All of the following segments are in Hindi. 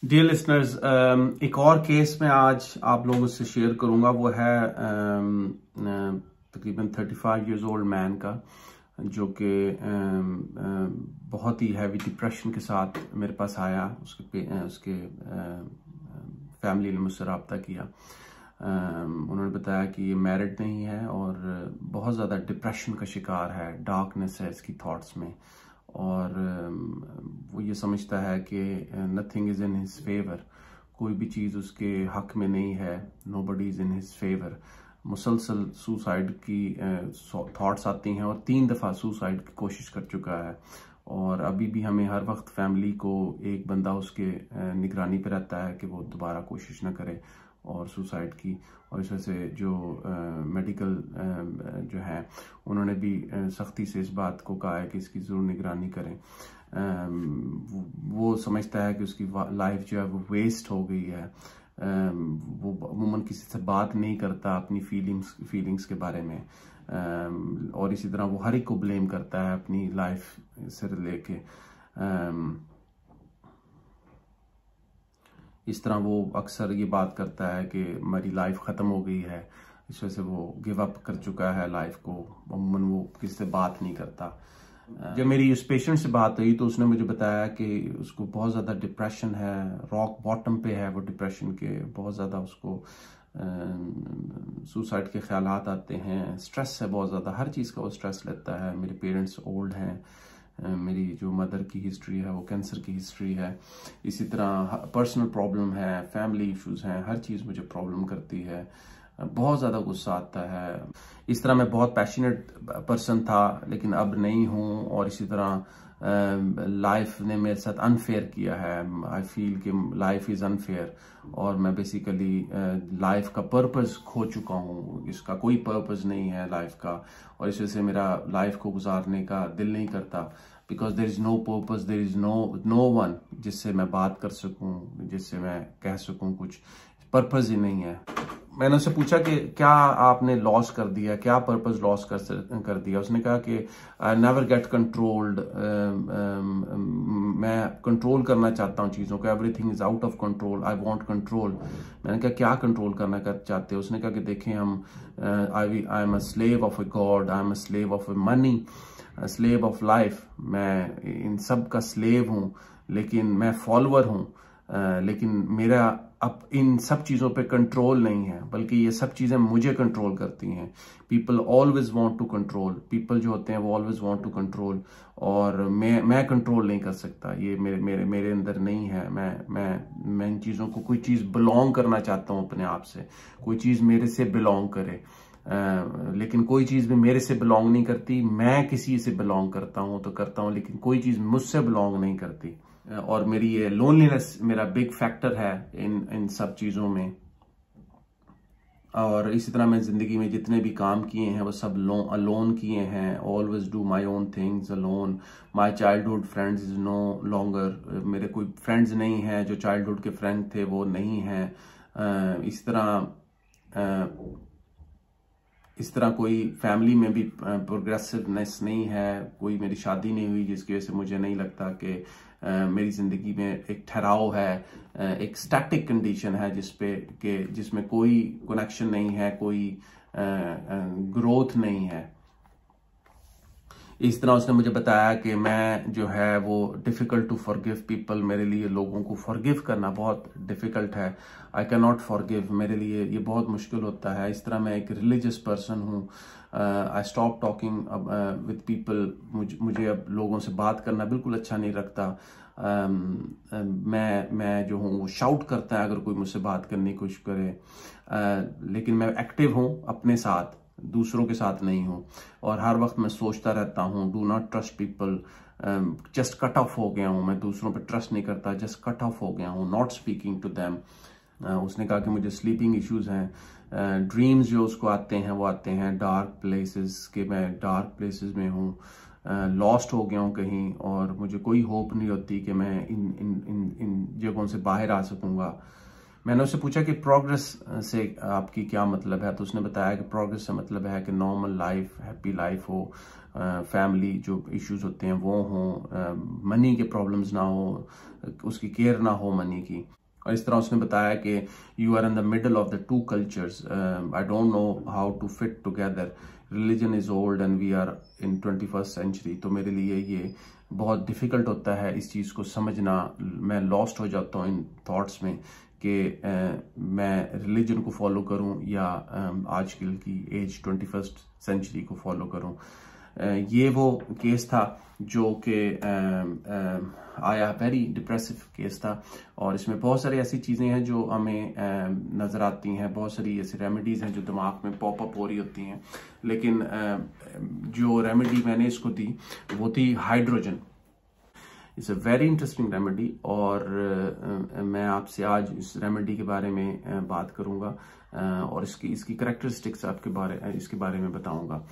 डियर लिसनर्स, एक और केस मैं आज आप लोगों से शेयर करूंगा। वो है तकरीबन 35 इयर्स ओल्ड मैन का, जो कि बहुत ही हैवी डिप्रेशन के साथ मेरे पास आया। उसके फैमिली ने मुझसे रब्ता किया। उन्होंने बताया कि ये मैरिड नहीं है और बहुत ज़्यादा डिप्रेशन का शिकार है, डार्कनेस है इसकी थॉट्स में, और वो ये समझता है कि nothing is in his favour, कोई भी चीज़ उसके हक में नहीं है, nobody is in his favour. मुसलसल सुसाइड की थॉट्स आती हैं और 3 दफ़ा सुसाइड की कोशिश कर चुका है, और अभी भी हमें हर वक्त फैमिली को एक बंदा उसके निगरानी पे रहता है कि वो दोबारा कोशिश ना करे और सुसाइड की। और इस वजह से जो मेडिकल जो है उन्होंने भी सख्ती से इस बात को कहा है कि इसकी ज़रूर निगरानी करें। वो समझता है कि उसकी लाइफ जो है वो वेस्ट हो गई है। वो अमूमन किसी से बात नहीं करता अपनी फीलिंग्स के बारे में, और इसी तरह वो हर एक को ब्लेम करता है अपनी लाइफ से लेके। इस तरह वो अक्सर ये बात करता है कि मेरी लाइफ ख़त्म हो गई है, इस वजह से वो गिव अप कर चुका है लाइफ को। अमूमन वो किसी से बात नहीं करता। जब मेरी उस पेशेंट से बात हुई तो उसने मुझे बताया कि उसको बहुत ज़्यादा डिप्रेशन है, रॉक बॉटम पे है वो डिप्रेशन के। बहुत ज़्यादा उसको सुसाइड के ख्यालात आते हैं, स्ट्रेस है बहुत ज़्यादा, हर चीज़ का वो स्ट्रेस लेता है। मेरे पेरेंट्स ओल्ड हैं, मेरी जो मदर की हिस्ट्री है वो कैंसर की हिस्ट्री है, इसी तरह पर्सनल प्रॉब्लम है, फैमिली इश्यूज हैं, हर चीज़ मुझे प्रॉब्लम करती है, बहुत ज़्यादा गुस्सा आता है। इस तरह मैं बहुत पैशनेट पर्सन था लेकिन अब नहीं हूँ, और इसी तरह लाइफ ने मेरे साथ अनफेयर किया है। आई फील कि लाइफ इज़ अनफेयर, और मैं बेसिकली लाइफ का पर्पस खो चुका हूँ। इसका कोई पर्पस नहीं है लाइफ का, और इस वजह से मेरा लाइफ को गुजारने का दिल नहीं करता। Because there is no purpose, there is no one जिससे मैं बात कर सकूँ, जिससे मैं कह सकूँ कुछ। पर्पस ही नहीं है। मैंने उससे पूछा कि क्या आपने लॉस कर दिया, क्या पर्पस लॉस कर दिया। उसने कहा कि आई नेवर गेट कंट्रोल्ड, मैं कंट्रोल करना चाहता हूँ चीज़ों को, everything is out of control, I want control. मैंने कहा क्या कंट्रोल करना चाहते हो। उसने कहा कि देखें हम I am a slave of a God, I am a slave of a money, slave of life. मैं इन सब का स्लेव हूँ, लेकिन मैं फॉलोअर हूँ, लेकिन मेरा अब इन सब चीज़ों पे कंट्रोल नहीं है, बल्कि ये सब चीज़ें मुझे कंट्रोल करती हैं। People always want to control, people जो होते हैं वो ऑलवेज वांट टू कंट्रोल, और मैं कंट्रोल नहीं कर सकता। ये मेरे अंदर नहीं है। मैं इन चीज़ों को, कोई चीज़ बिलोंग करना चाहता हूँ अपने आप से, कोई चीज़ मेरे से बिलोंग करे, लेकिन कोई चीज़ भी मेरे से बिलोंग नहीं करती। मैं किसी से बिलोंग करता हूँ तो करता हूँ, लेकिन कोई चीज़ मुझसे बिलोंग नहीं करती। और मेरी ये लोनलीनेस मेरा बिग फैक्टर है इन सब चीज़ों में। और इसी तरह मैं ज़िंदगी में जितने भी काम किए हैं वो सब अलोन किए हैं। Always do my own things alone. My childhood friends is no longer, मेरे कोई फ्रेंड्स नहीं हैं, जो चाइल्डहुड के फ्रेंड थे वो नहीं हैं। इस तरह कोई फैमिली में भी प्रोग्रेसिवनेस नहीं है, कोई मेरी शादी नहीं हुई जिसकी वजह से मुझे नहीं लगता कि मेरी ज़िंदगी में एक ठहराव है, एक स्टैटिक कंडीशन है जिसमें कोई कनेक्शन नहीं है, कोई ग्रोथ नहीं है। इस तरह उसने मुझे बताया कि मैं जो है वो डिफ़िकल्ट टू फॉरगिव पीपल, मेरे लिए लोगों को फॉरगिव करना बहुत डिफ़िकल्ट है। आई कैन नॉट फॉरगिव, मेरे लिए ये बहुत मुश्किल होता है। इस तरह मैं एक रिलीजियस पर्सन हूँ। I stop talking with people, मुझे अब लोगों से बात करना बिल्कुल अच्छा नहीं लगता। मैं जो हूँ वो शाउट करता है अगर कोई मुझसे बात करने की कोशिश करे, लेकिन मैं एक्टिव हूँ अपने साथ, दूसरों के साथ नहीं हूँ। और हर वक्त मैं सोचता रहता हूँ, do not trust people, just cut off हो गया हूँ मैं, दूसरों पे ट्रस्ट नहीं करता, जस्ट कट ऑफ हो गया हूँ, नॉट स्पीकिंग टू देम। उसने कहा कि मुझे स्लीपिंग इश्यूज हैं, ड्रीम्स जो उसको आते हैं वो आते हैं डार्क प्लेसेस के, मैं डार्क प्लेसेस में हूँ, लॉस्ट हो गया हूँ कहीं, और मुझे कोई होप नहीं होती कि मैं इन जगहों से बाहर आ सकूँगा। मैंने उससे पूछा कि प्रोग्रेस से आपकी क्या मतलब है, तो उसने बताया कि प्रोग्रेस से मतलब है कि नॉर्मल लाइफ, हैप्पी लाइफ हो, फैमिली जो इश्यूज होते हैं वो हों, मनी के प्रॉब्लम्स ना हो, उसकी केयर ना हो मनी की। और इस तरह उसने बताया कि you are in the middle of the two cultures, I don't know how to fit together, religion is old and we are in 21st century. तो मेरे लिए ये बहुत डिफ़िकल्ट होता है इस चीज़ को समझना, मैं लॉस्ट हो जाता हूँ इन थॉट्स में कि मैं रिलीजन को फॉलो करूं या आजकल की एज 21st सेंचुरी को फॉलो करूं। ये वो केस था जो कि आया, वेरी डिप्रेसिव केस था, और इसमें बहुत सारी ऐसी चीज़ें हैं जो हमें नज़र आती हैं, बहुत सारी ऐसी रेमेडीज़ हैं जो दिमाग में पॉप अप हो रही होती हैं, लेकिन जो रेमेडी मैंने इसको दी वो थी hydrogen. It's a very interesting remedy, और मैं आपसे आज इस रेमेडी के बारे में बात करूंगा और इसकी करैक्टरिस्टिक्स इसके बारे में बताऊंगा।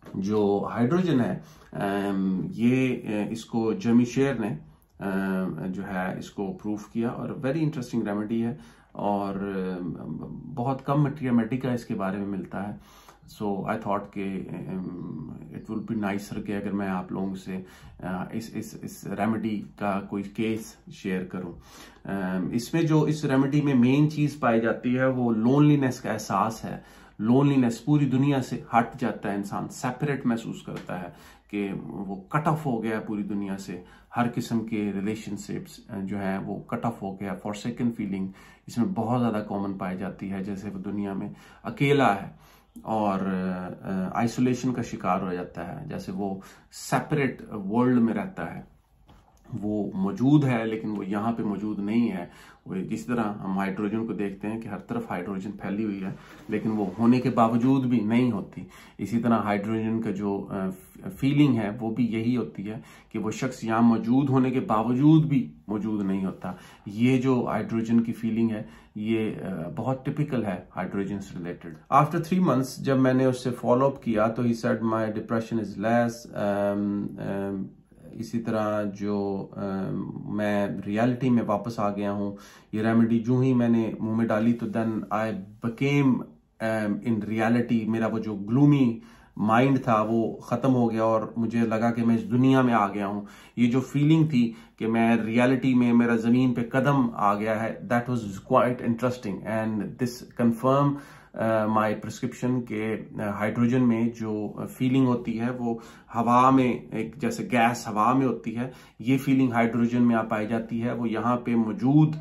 जो हाइड्रोजन है, ये इसको जेमी शेर ने जो है इसको प्रूव किया, और वेरी इंटरेस्टिंग रेमेडी है, और बहुत कम मैथमेटिका इसके बारे में मिलता है। सो आई थॉट कि इट विल बी नाइसर कि अगर मैं आप लोगों से इस रेमेडी का कोई केस शेयर करूं। इसमें जो इस रेमेडी में मेन चीज़ पाई जाती है वो लोनलीनेस का एहसास है। लोनलीनेस, पूरी दुनिया से हट जाता है इंसान, सेपरेट महसूस करता है कि वो कट ऑफ हो गया पूरी दुनिया से, हर किस्म के रिलेशनशिप्स जो है वो कट ऑफ हो गया। फॉरसेकन फीलिंग इसमें बहुत ज़्यादा कॉमन पाई जाती है, जैसे वो दुनिया में अकेला है और आइसोलेशन का शिकार हो जाता है, जैसे वो सेपरेट वर्ल्ड में रहता है, वो मौजूद है लेकिन वो यहाँ पे मौजूद नहीं है। वो जिस तरह हम हाइड्रोजन को देखते हैं कि हर तरफ हाइड्रोजन फैली हुई है लेकिन वो होने के बावजूद भी नहीं होती, इसी तरह हाइड्रोजन का जो फीलिंग है वो भी यही होती है कि वो शख्स यहाँ मौजूद होने के बावजूद भी मौजूद नहीं होता। ये जो हाइड्रोजन की फीलिंग है ये बहुत टिपिकल है हाइड्रोजन से रिलेटेड। आफ्टर 3 months जब मैंने उससे फॉलो अप किया तो he said my depression is less. इसी तरह जो मैं रियलिटी में वापस आ गया हूँ, ये रेमेडी जो ही मैंने मुंह में डाली तो then I became in reality, मेरा वो जो ग्लूमी माइंड था वो ख़त्म हो गया और मुझे लगा कि मैं इस दुनिया में आ गया हूँ। ये जो फीलिंग थी कि मैं रियलिटी में, मेरा ज़मीन पे कदम आ गया है, that was quite interesting and this confirm my prescription के हाइड्रोजन में जो फीलिंग होती है वो हवा में, एक जैसे गैस हवा में होती है, ये फीलिंग हाइड्रोजन में पाई जाती है। वो यहाँ पे मौजूद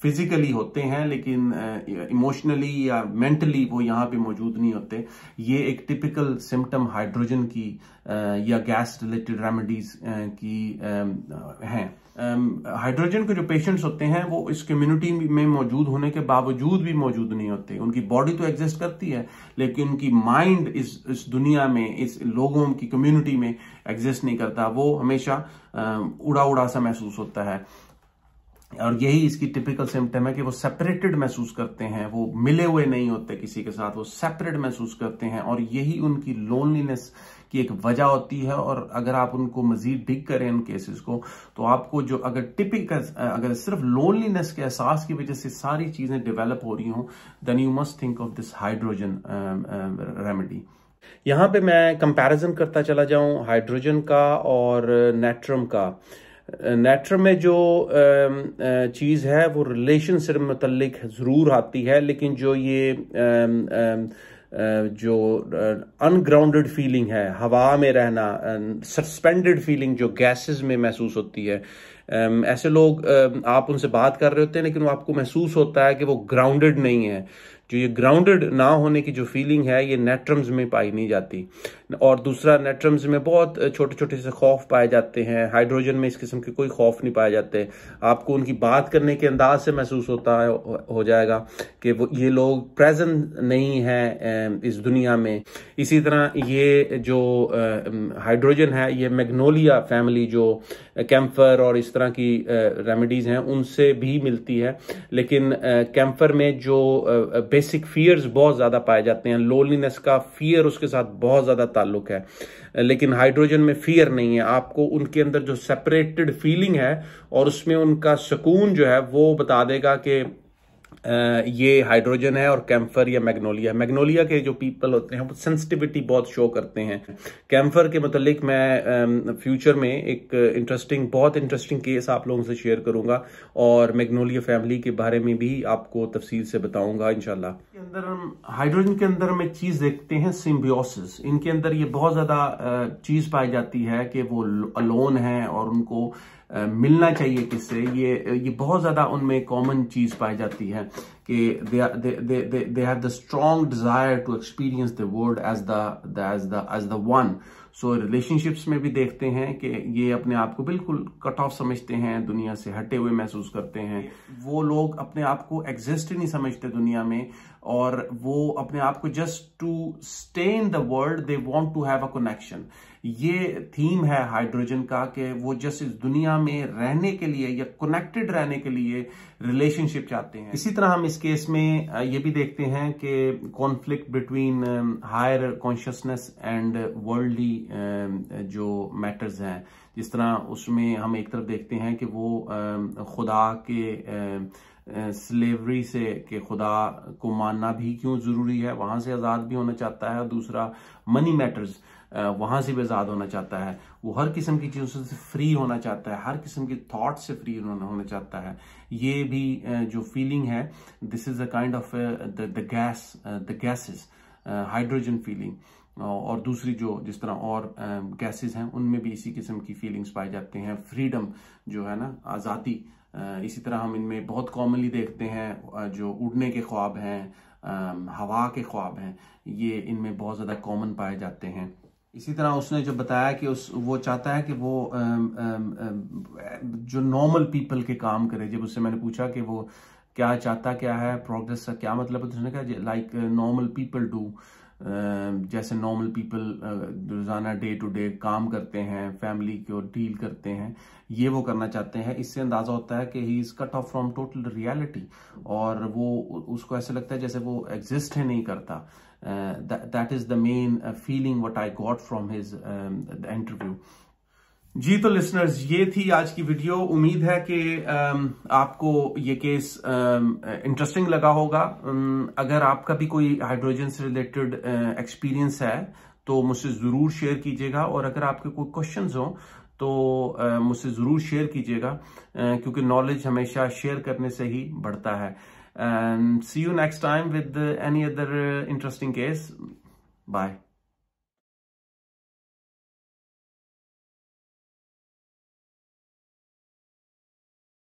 फिजिकली होते हैं लेकिन इमोशनली या मेंटली वो यहाँ पे मौजूद नहीं होते। ये एक टिपिकल सिम्टम हाइड्रोजन की या गैस रिलेटेड रेमेडीज की हैं। हाइड्रोजन के जो पेशेंट्स होते हैं वो इस कम्युनिटी में मौजूद होने के बावजूद भी मौजूद नहीं होते। उनकी बॉडी तो एग्जिस्ट करती है लेकिन उनकी माइंड इस दुनिया में, इस लोगों की कम्युनिटी में एग्जिस्ट नहीं करता। वो हमेशा उड़ा उड़ा सा महसूस होता है और यही इसकी टिपिकल सिम्टम है कि वो सेपरेटेड महसूस करते हैं, वो मिले हुए नहीं होते किसी के साथ, वो सेपरेट महसूस करते हैं और यही उनकी लोनलीनेस की एक वजह होती है। और अगर आप उनको मजीद डिग करें इन केसेस को तो आपको जो अगर सिर्फ लोनलीनेस के एहसास की वजह से सारी चीजें डेवलप हो रही हों, then you must think of this hydrogen remedy. यहाँ पे मैं कंपैरिजन करता चला जाऊं हाइड्रोजन का और नेट्रम का। नेट्रम में जो चीज़ है वो रिलेशन से मुतल्लिक ज़रूर आती है, लेकिन जो ये जो अनग्राउंडेड फीलिंग है, हवा में रहना, सस्पेंडेड फीलिंग जो गैसेस में महसूस होती है, ऐसे लोग आप उनसे बात कर रहे होते हैं लेकिन वो आपको महसूस होता है कि वो ग्राउंडेड नहीं है। जो ये ग्राउंडेड ना होने की जो फीलिंग है ये नेट्रम्स में पाई नहीं जाती। और दूसरा, नेट्रम्स में बहुत छोटे छोटे से खौफ पाए जाते हैं, हाइड्रोजन में इस किस्म के कोई खौफ नहीं पाए जाते। आपको उनकी बात करने के अंदाज से महसूस होता है हो जाएगा कि वो ये लोग प्रेजेंट नहीं है इस दुनिया में। इसी तरह ये जो हाइड्रोजन है ये मैग्नोलिया फैमिली जो कैम्फर और इस तरह की रेमेडीज हैं उनसे भी मिलती है, लेकिन कैम्फर में जो बेसिक फियर्स बहुत ज्यादा पाए जाते हैं, लोनलीनेस का फियर उसके साथ बहुत ज्यादा ताल्लुक है, लेकिन हाइड्रोजन में फियर नहीं है। आपको उनके अंदर जो सेपरेटेड फीलिंग है और उसमें उनका सुकून जो है वो बता देगा कि ये हाइड्रोजन है और कैम्फर या मैग्नोलिया। मैग्नोलिया के जो पीपल होते हैं वो सेंसिटिविटी बहुत शो करते हैं। कैम्फर के मतलब मैं फ्यूचर में एक बहुत इंटरेस्टिंग केस आप लोगों से शेयर करूंगा और मैग्नोलिया फैमिली के बारे में भी आपको तफसील से बताऊंगा इंशाल्लाह। के अंदर हम हाइड्रोजन के अंदर हम एक चीज देखते हैं, सिम्बियोसिस। इनके अंदर ये बहुत ज्यादा चीज पाई जाती है कि वो अलोन है और उनको मिलना चाहिए किससे। ये बहुत ज्यादा उनमें कॉमन चीज पाई जाती है कि they have the strong desire to experience the world as the one. So relationships में भी देखते हैं कि ये अपने आप को बिल्कुल कट ऑफ समझते हैं, दुनिया से हटे हुए महसूस करते हैं। वो लोग अपने आप को एग्जिस्ट ही नहीं समझते दुनिया में, और वो अपने आप को just to stay in the world they want to have a connection. ये थीम है हाइड्रोजन का कि वो जस्ट इस दुनिया में रहने के लिए या कनेक्टेड रहने के लिए रिलेशनशिप चाहते हैं। इसी तरह हम इस केस में ये भी देखते हैं कि conflict between higher consciousness and worldly जो मैटर्स हैं। जिस तरह उसमें हम एक तरफ देखते हैं कि वो खुदा के स्लेवरी से कि खुदा को मानना भी क्यों जरूरी है, वहां से आजाद भी होना चाहता है। और दूसरा मनी मैटर्स, वहां से भी आजाद होना चाहता है। वो हर किस्म की चीजों से फ्री होना चाहता है, हर किस्म की थॉट से फ्री होना चाहता है। ये भी जो फीलिंग है, this is a kind of the gases, hydrogen feeling. और दूसरी जो जिस तरह और गैसेस हैं उनमें भी इसी किस्म की फीलिंग्स पाए जाते हैं। फ्रीडम जो है ना, आज़ादी। इसी तरह हम इनमें बहुत कॉमनली देखते हैं जो उड़ने के ख्वाब हैं, हवा के ख्वाब हैं, ये इनमें बहुत ज़्यादा कॉमन पाए जाते हैं। इसी तरह उसने जो बताया कि वो चाहता है कि वो जो नॉर्मल पीपल के काम करे। जब उससे मैंने पूछा कि वो क्या चाहता क्या है, प्रोग्रेस का क्या मतलब है, तो उसने कहा लाइक नॉर्मल पीपल डू, जैसे नॉर्मल पीपल रोजाना डे टू डे काम करते हैं, फैमिली को डील करते हैं, ये वो करना चाहते हैं। इससे अंदाजा होता है कि he is cut off from total reality, और वो उसको ऐसे लगता है जैसे वो एग्जिस्ट ही नहीं करता। That is the main feeling what I got from his interview. जी तो लिसनर्स, ये थी आज की वीडियो। उम्मीद है कि आपको ये केस इंटरेस्टिंग लगा होगा। अगर आपका भी कोई हाइड्रोजन से रिलेटेड एक्सपीरियंस है तो मुझसे ज़रूर शेयर कीजिएगा, और अगर आपके कोई क्वेश्चंस हो तो मुझसे ज़रूर शेयर कीजिएगा, क्योंकि नॉलेज हमेशा शेयर करने से ही बढ़ता है। See you next time with any other interesting case. Bye.